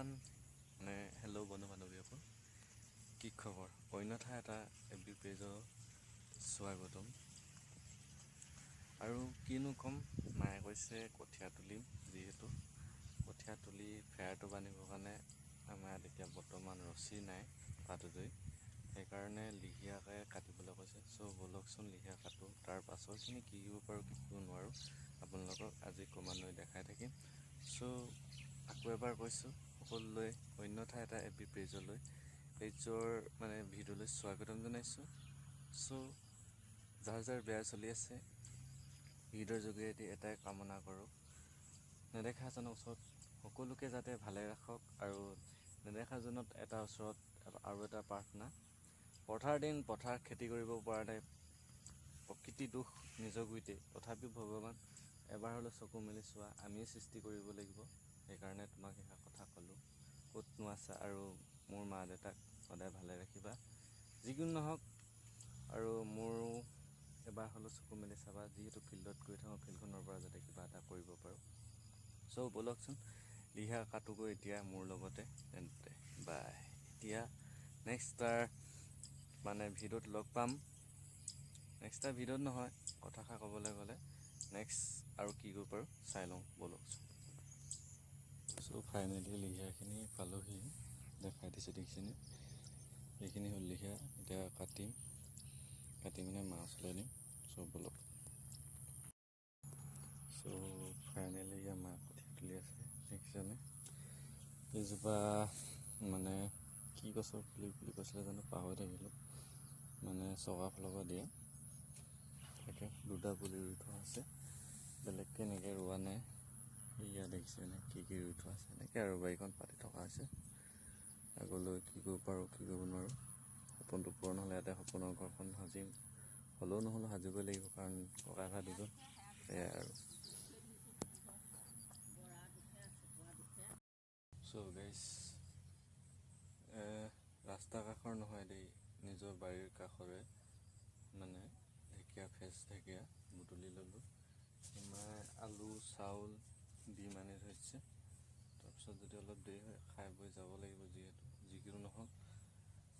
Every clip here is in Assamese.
এভৰিৱান হেল্ল' বন্ধু বান্ধৱীসকল, কি খবৰ? অন্যথা এটা FB পেজৰ স্বাগতম। আৰু কিনো ক'ম, মায়ে কৈছে কঠীয়া তুলিম, যিহেতু কঠীয়া তুলি ফেয়াৰটো বান্ধিবৰ কাৰণে আমাৰ ইয়াত এতিয়া বৰ্তমান ৰছী নাই পাতোলৈ, সেইকাৰণে লিহিয়াকৈ কাটিবলৈ কৈছে। চ' ব'লকচোন লিহিয়া কাটোঁ, তাৰ পাছৰখিনি কি কৰিব পাৰোঁ কি কৰিব নোৱাৰোঁ আপোনালোকক আজি ক্ৰমান্বয়ে দেখাই থাকিম। চ' আকৌ এবাৰ কৈছোঁ সকলোলৈ অন্যথা এটা FB পেজৰ ভিডিঅ'লৈ স্বাগতম জনাইছোঁ। চ' যাৰ যাৰ বেয়া চলি আছে ভিডিঅ'ৰ যোগেদি এটাই কামনা কৰোঁ, নেদেখাজনৰ ওচৰত সকলোকে যাতে ভালে ৰাখক, আৰু নেদেখাজনত এটা ওচৰত আৰু এটা প্ৰাৰ্থনা, পথাৰ দিন পথাৰ খেতি কৰিব পৰা নাই, প্ৰকৃতি দুখ নিজৰ গুৰিতেই, তথাপিও ভগৱান এবাৰ হ'লেও চকু মেলি চোৱা, আমিয়ে সৃষ্টি কৰিব লাগিব। সেইকাৰণে তোমাক এষাৰ কথা ক'লোঁ, ক'তনো আছা আৰু মোৰ মা দেউতাক সদায় ভালে ৰাখিবা, যিকোনো নহওক। আৰু মোৰো এবাৰ হ'লেও চকু মেলি চাবা, যিহেতু ফিল্ডত গৈ থাকোঁ, ফিল্ডখনৰ পৰা যাতে কিবা এটা কৰিব পাৰোঁ। চ' ব'লকচোন লিহা কাটোগৈ এতিয়া মোৰ লগতে, তেন্তে বাই। এতিয়া নেক্সট ভিডিঅ'ত লগ পাম। নেক্সট ভিডিঅ'ত নহয়, কথাষাৰ ক'বলৈ গ'লে নেক্সট আৰু কি কৰিব পাৰোঁ চাই লওঁ, ব'লকচোন। চ' ফাইনেলি লিহিয়াখিনি পালোহি, দেখাই দিছোঁ দেখিছেনে, এইখিনি হ'ল লিহিয়া। এতিয়া কাটি মানে মাৰ ওচৰলৈ নিম। চ' ব'লক। চ' ফাইনেলি মা কঠীয়া তুলি আছে, দেখিছেনে। এইজোপা কি গছৰ পুলি বুলি কৈছিলে জানো, পাহৰি থাকিলোঁ। চৰকাৰৰ ফালৰ পৰা দিয়ে, তাকে দুটা পুলি ৰুই থোৱা আছে, বেলেগকৈ এনেকৈ ৰোৱা নাই। ইয়াত দেখিছেনে কি ৰুই থোৱা আছে, এনেকৈ আৰু বাৰীখন পাতি থকা হৈছে। আগলৈ কি কৰিব পাৰোঁ কি কৰিব নোৱাৰোঁ, সপোনটো পূৰণ হ'লে ইয়াতে সপোনৰ ঘৰখন সাজিম, হ'লেও নহ'লেও সাজিবই লাগিব, কাৰণ ককাই ভাই দুজন, সেয়াই আৰু। চ' গাইজ, ৰাস্তা কাষৰ নহয় দেই, নিজৰ বাৰীৰ কাষৰে ঢেকীয়া, ফ্ৰেছ ঢেকীয়া বুটলি ল'লোঁ। মায়ে আলু চাউল ডিম আনি থৈছে, তাৰপিছত যদি অলপ দেৰি হয় খাই বৈ যাব লাগিব, যিহেতু যিকোনো নহওক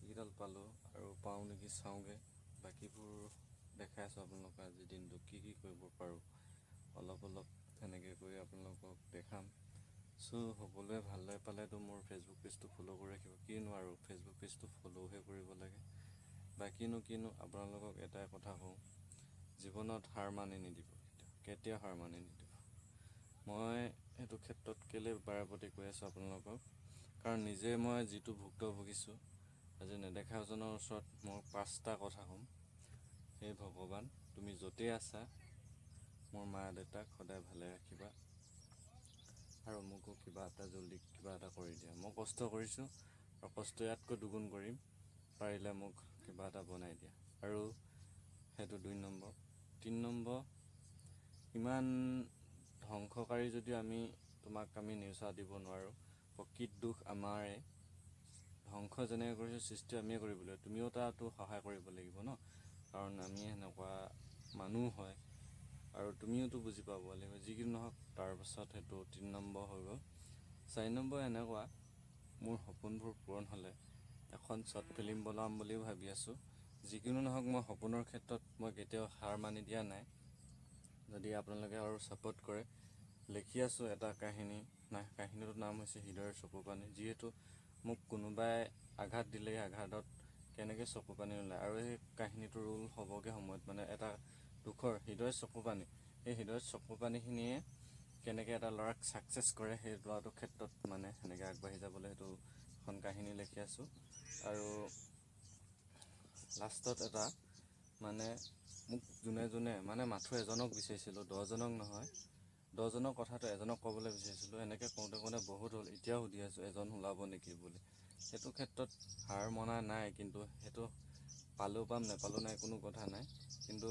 এইকেইডাল পালোঁ আৰু পাওঁ নেকি চাওঁগৈ। বাকীবোৰ দেখাই আছোঁ আপোনালোকক, আজিৰ দিনটো কি কৰিব পাৰোঁ, অলপ সেনেকৈ কৰি আপোনালোকক দেখাম। চ' সকলোৱে ভালদৰে পালেতো মোৰ ফেচবুক পেজটো ফ'ল' কৰি ৰাখিব, কিনো আৰু ফেচবুক পেজটো ফ'ল'হে কৰিব লাগে। বাকীনো কিনো, আপোনালোকক এটাই কথা কওঁ, জীৱনত হাৰ মানি নিদিব, কেতিয়াও হাৰ মানি নিদিব। মই সেইটো ক্ষেত্ৰত কেলৈ বাৰে কৈ আছোঁ আপোনালোকক, কাৰণ নিজে মই যিটো ভুক্তভোগিছোঁ, আজি নেদেখাজনৰ ওচৰত মই 5টা কথা ক'ম। হে ভগৱান, তুমি য'তেই আছা মোৰ মা দেউতাক সদায় ভালে ৰাখিবা, আৰু মোকো কিবা এটা কৰি দিয়া। মই কষ্ট কৰিছোঁ আৰু কষ্ট ইয়াতকৈ দুগুণ কৰিম, পাৰিলে মোক কিবা এটা বনাই দিয়া। আৰু সেইটো 2 নম্বৰ। 3 নম্বৰ, ইমান ধ্বংসকাৰী যদিও তোমাক আমি নেওচা দিব নোৱাৰোঁ, প্ৰকৃত দোষ আমাৰে, ধ্বংস যেনেকৈ কৰিছোঁ সৃষ্টি আমিয়ে কৰিব লাগিব, তুমিও তাতো সহায় কৰিব লাগিব ন, কাৰণ আমি সেনেকুৱা মানুহ হয়, আৰু তুমিওতো বুজি পাব লাগিব, যিকোনো নহওক। তাৰপাছত সেইটো 3 নম্বৰ হৈ গ'ল। 4 নম্বৰ এনেকুৱা, মোৰ সপোনবোৰ পূৰণ হ'লে এখন শ্বৰ্ট ফিল্ম বনাম বুলিও ভাবি আছোঁ। যিকোনো নহওক, মই সপোনৰ ক্ষেত্ৰত মই কেতিয়াও হাৰ মানি দিয়া নাই। যদি আপোনালোকে আৰু ছাপোৰ্ট কৰে, লিখি আছোঁ এটা কাহিনী, কাহিনীটোৰ নাম হৈছে হৃদয়ৰ চকুপানী। যিহেতু মোক কোনোবাই আঘাত দিলে, আঘাতত কেনেকৈ চকুপানী ওলায়, আৰু সেই কাহিনীটোৰ ৰোল হ'বগৈ সময়ত এটা দুখৰ হৃদয়ৰ চকুপানী, সেই হৃদয়ৰ চকুপানীখিনিয়ে কেনেকৈ এটা ল'ৰাক ছাকচেছ কৰে, সেই ল'ৰাটোৰ ক্ষেত্ৰত সেনেকৈ আগবাঢ়ি যাবলৈ সেইটো এখন কাহিনী লিখি আছোঁ। আৰু লাষ্টত এটা মোক যোনে মাথো এজনক বিচাৰিছিলোঁ, 10জনক নহয়, 10জনৰ কথাটো এজনক ক'বলৈ বিচাৰিছিলোঁ। এনেকৈ কওঁতে বহুত হ'ল, এতিয়াও সুধি আছোঁ এজন ওলাব নেকি বুলি। সেইটো ক্ষেত্ৰত হাৰ মনা নাই, কিন্তু সেইটো পালোঁ পাম নেপালোঁ নাই কোনো কথা নাই, কিন্তু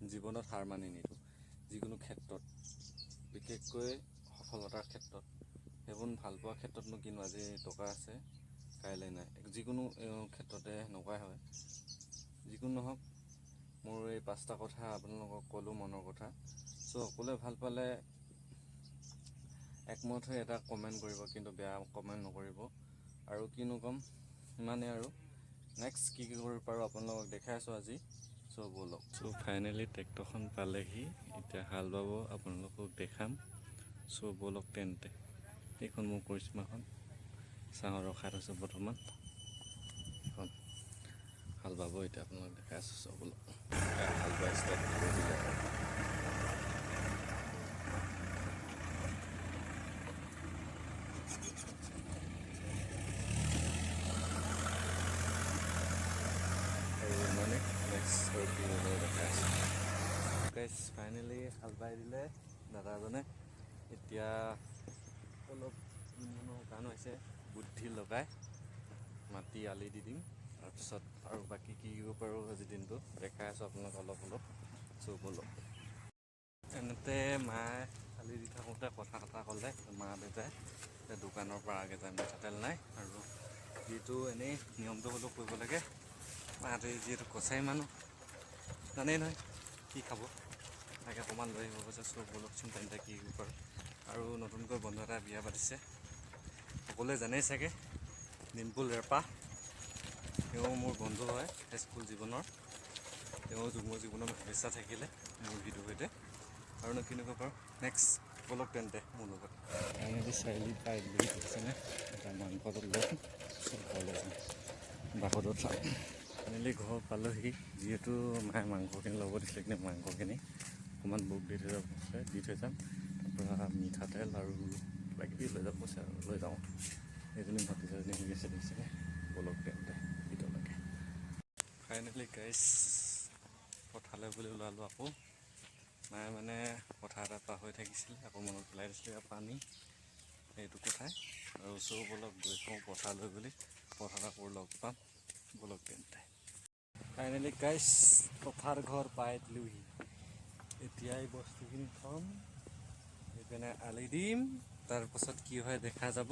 জীৱনত হাৰ মানি নিদিওঁ যিকোনো ক্ষেত্ৰত, বিশেষকৈ সফলতাৰ ক্ষেত্ৰত। সেইবোৰ ভালপোৱাৰ ক্ষেত্ৰতনো কিনো, আজি টকা আছে কাইলৈ নাই, যিকোনো ক্ষেত্ৰতে সেনেকুৱাই হয়। যিকোনো নহওক, মোৰ এই 5টা কথা আপোনালোকক ক'লোঁ, মনৰ কথা। চ' সকলোৱে ভাল পালে একমত হৈ এটা কমেণ্ট কৰিব, কিন্তু বেয়া কমেণ্ট নকৰিব। আৰু কিনো ক'ম, ইমানেই আৰু। নেক্সট কি কৰিব পাৰোঁ আপোনালোকক দেখাই আছোঁ আজি। চ' ব'লক। চ' ফাইনেলি ট্ৰেক্টৰখন পালেহি, এতিয়া হাল বাব, আপোনালোকক দেখাম। চ' ব'লক তেন্তে। এইখন মোৰ কৰিশ্মাখন চাহত ৰখাই থৈছোঁ বৰ্তমান। এখন হাল বাব, এতিয়া আপোনালোকক দেখাই আছোঁ। চ' ব'লক হাল বাই ষ্টাৰ্ট কৰি দিলে। মানে নেক্সট কি হ'ব দেখাই আছোঁ। গাইজ ফাইনেলি হাল বাই দিলে দাদাজনে। এতিয়া অলপ মনৰ কাণ হৈছে, বুদ্ধি লগাই মাটি আলি দি দিম। তাৰপিছত আৰু বাকী কি কৰিব পাৰোঁ আজিৰ দিনটো দেখাই আছোঁ আপোনালোক অলপ অলপ। চ' ব'লক। এনেতে মায়ে আলি দি থাকোঁতে কথা ক'লে, মা দেউতাই দোকানৰ পৰা আগে যায়, মিঠাতেল নাই। আৰু যিটো এনেই নিয়মটো হ'লেও কৰিব লাগে। মাহঁতে যিহেতু কছাৰী মানুহ জানেই নহয় কি খাব, তাকে অকণমান লৈ আহিব কৈছে। চ' ব'লকচোন তেন্তে কি কৰিব পাৰোঁ। আৰু নতুনকৈ বন্ধু এটা বিয়া পাতিছে, সকলোৱে জানেই চাগে, ডিম্পুল ৰেপা। তেওঁ মোৰ বন্ধু হয় স্কুল জীৱনৰ। তেওঁ যুগ্ম জীৱনৰ শুভেচ্ছা থাকিলে মোৰ ভিডিঅ'ৰ সৈতে। আৰুনো কেনেকুৱা পাৰোঁ নেক্সট ব'লক তেন্তে মোৰ লগত। এনেকৈ চাৰিআলি পাই বুলি কৈছেনে, এটা মাংসটো লৈ ঘৰলৈ যাম, বাহঁত চাম। ফাইনেলি ঘৰ পালোহি। যিহেতু মায়ে মাংসখিনি ল'ব দিছিলে, কিন্তু মাংসখিনি অকণমান বুক দি থৈ যাম। তাৰপৰা মিঠাতেল আৰু কিবা কিবি লৈ যাব কৈছে আৰু লৈ যাওঁ। এইজনী ভতিজাজনী হৈ আছে দেখিছেনে। ব'লক তেন্তে ভিতৰলৈকে। ফাইনেলি গাইজ পথাৰলৈ বুলি ওলালোঁ আকৌ। মায়ে মানে কথা এটা পাহৰি থাকিছিলে, আকৌ মনত পেলাই দিছিলে পানী সেইটো কথাই। আৰু ওচৰ ব'লক গৈ থওঁ পথাৰলৈ বুলি, পথাৰত আকৌ লগ পাম। ব'লক তেন্তে। ফাইনেলি গাইজ পথাৰ ঘৰ পাই দিলোঁহি। এতিয়া এই বস্তুখিনি থ'ম, সেইপিনে আলি দিম, তাৰপাছত কি হয় দেখা যাব।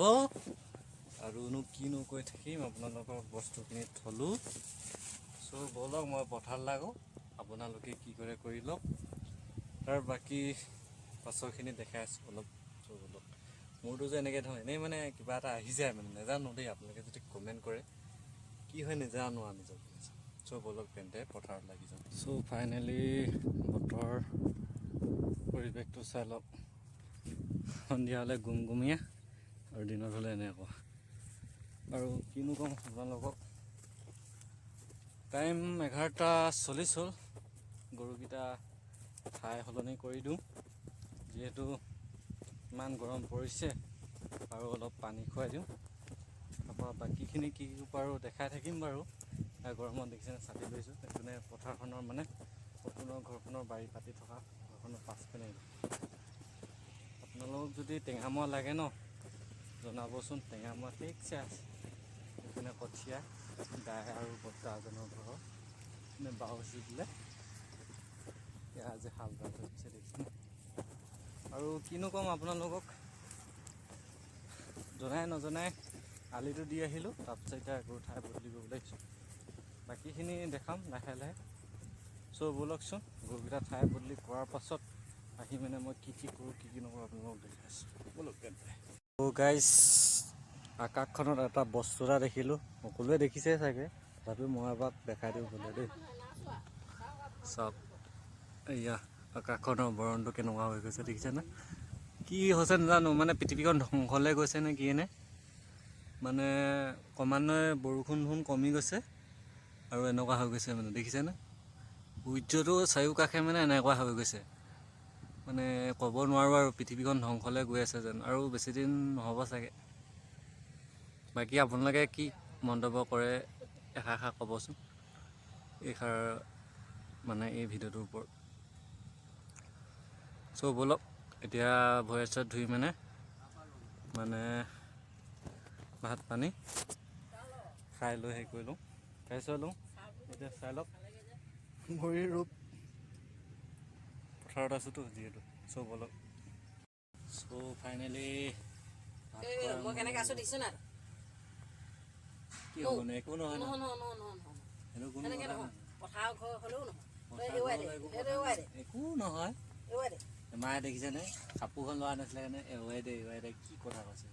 আৰুনো কিনো কৈ থাকিম, আপোনালোকৰ বস্তুখিনি থলোঁ। চ' ব'লক মই পথাৰ লাগোঁ, আপোনালোকে কি কৰে কৰি লওক। তাৰ বাকী পাছৰখিনি দেখাই আছোঁ অলপ। চ' ব'লক। মোৰতো যে এনেকৈ ধৰক এনেই মানে কিবা এটা আহি যায়, মানে নাজানো দেই, আপোনালোকে যদি কমেণ্ট কৰে কি হয় নাজানো আৰু নিজৰ। চ' ব'লক তেন্তে পথাৰত লাগি যাওঁ। চ' ফাইনেলি বতৰ পৰিৱেশটো চাই লওক। সন্ধিয়া হ'লে গুমগুমীয়া আৰু দিনত হ'লে এনেকুৱা। আৰু কিনো ক'ম আপোনালোকক, টাইম 11:40 হ'ল। গৰুকেইটা ঠাই সলনি কৰি দিওঁ, যিহেতু ইমান গৰম পৰিছে। আৰু অলপ পানী খুৱাই দিওঁ। তাৰপৰা বাকীখিনি কি পাৰোঁ দেখাই থাকিম বাৰু। গৰমত দেখিছেনে ছাতি লৈছোঁ, সেইপিনে পথাৰখনৰ মানে সপোনৰ ঘৰখনৰ বাৰী পাতি থকা ঘৰখনৰ পাছপিনে। আপোনালোকক যদি টেঙামৰা লাগে ন, জনাবচোন। টেঙামৰা ঠিকছে আছে। সেইপিনে কঠীয়া দাই আৰু বৰ্তাজনৰ ঘৰৰ মানে বাউচি দিলে। এয়া আজি হাল বাই থৈ দিছে দেখিছেনে। আৰু কিনো ক'ম আপোনালোকক, জনাই নজনাই আলিটো দি আহিলোঁ। তাৰপিছত এতিয়া গৰু ঠাই বদলি কৰিবলৈ আহিছোঁ। বাকীখিনি দেখাম লাহে লাহে। চ' ব'লকচোন, গৰুকেইটা ঠাই বদলি কৰাৰ পাছত আহি মানে মই কি কি কৰোঁ কি কি নকৰোঁ আপোনালোকক দেখাই আছোঁ। ব'লক তেন্তে। চ' গাইজ আকাশখনত এটা বস্তু এটা দেখিলোঁ, সকলোৱে দেখিছে চাগে, তথাপিও মই এবাৰ দেখাই দিওঁ বোলে দেই। চাওক এয়া আকাশখনৰ বৰণটো কেনেকুৱা হৈ গৈছে দেখিছেনে। কি হৈছে নাজানো, মানে পৃথিৱীখন ধ্বংসলৈ গৈছে নে কি এনে, মানে ক্ৰমান্বয়ে বৰষুণ কমি গৈছে আৰু এনেকুৱা হৈ গৈছে মানে দেখিছেনে। সূৰ্যটো চাৰিওকাষে মানে এনেকুৱা হৈ গৈছে, মানে ক'ব নোৱাৰোঁ আৰু পৃথিৱীখন ধ্বংসলৈ গৈ আছে যেন। আৰু বেছিদিন নহ'ব চাগে। বাকী আপোনালোকে কি মন্তব্য কৰে এষাৰ ক'বচোন এইষাৰ মানে এই ভিডিঅ'টোৰ ওপৰত। চ' ব'লক এতিয়া ভৰি চৰি ধুই মানে ভাত পানী খাই লৈ হেৰি কৰি লওঁ, খাই চাই লওঁ। এতিয়া চাই লওক ভৰিৰ ৰূপ, পথাৰত আছোঁতো যিহেতু। চ' ব'লক। চ' ফাইনেলি মই কেনেকৈ আছোঁ দেখিছোঁ না। কি হ'ব নো, একো নহয় ন। এনেকৈ নহয়, পথাৰ ঘৰ হ'লেও নহয়। একো নহয়, মায়ে দেখিছেনে কাপোৰখন লোৱা নাছিলে কাৰণে এৱাই দে কি কথা কৈছে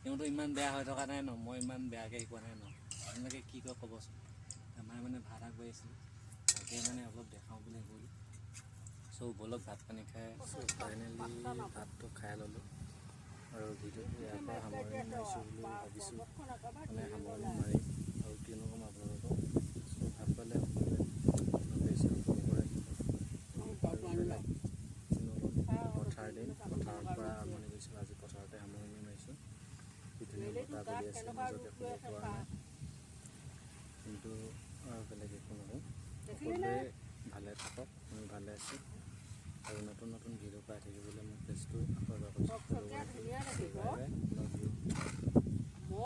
তেওঁতো ইমান বেয়া হৈ থকা নাই ন মই ইমান বেয়াকৈ কোৱা নাই ন আপোনালোকে কি কয় ক'বচোন মায়ে মানে ভাড়া কৰি আছিলে তাকে মানে অলপ দেখাওঁ বুলি গ'ল চ' বলক ভাত পানী খাই ফাইনেলি ভাতটো খাই ল'লোঁ আৰু ভিডিঅ'টো ইয়াৰ পৰা সামৰণি মাৰিছোঁ বুলি ভাবিছোঁ মানে সামৰণি মাৰিম আৰু কিনো ক'ম আপোনালোকক চ' ভাল পালে সকলোৱে বেছি পথাৰ দিন পথাৰৰ পৰা আৰম্ভণি কৰিছোঁ আজি পথাৰতে সামৰণি মাৰিছোঁ ধুনীয়া বতাহ বলি আছে মাজতে শুব পৰা নাই কিন্তু আৰু বেলেগ একো নহয় সকলোৱে ভালে থাকক আমি ভালে আছোঁ আৰু নতুন নতুন ভিডিঅ' পাই থাকিবলৈ মোৰ পেজটো আকৌ এবাৰ কৈছোঁ বাই বাই লাভ ইউ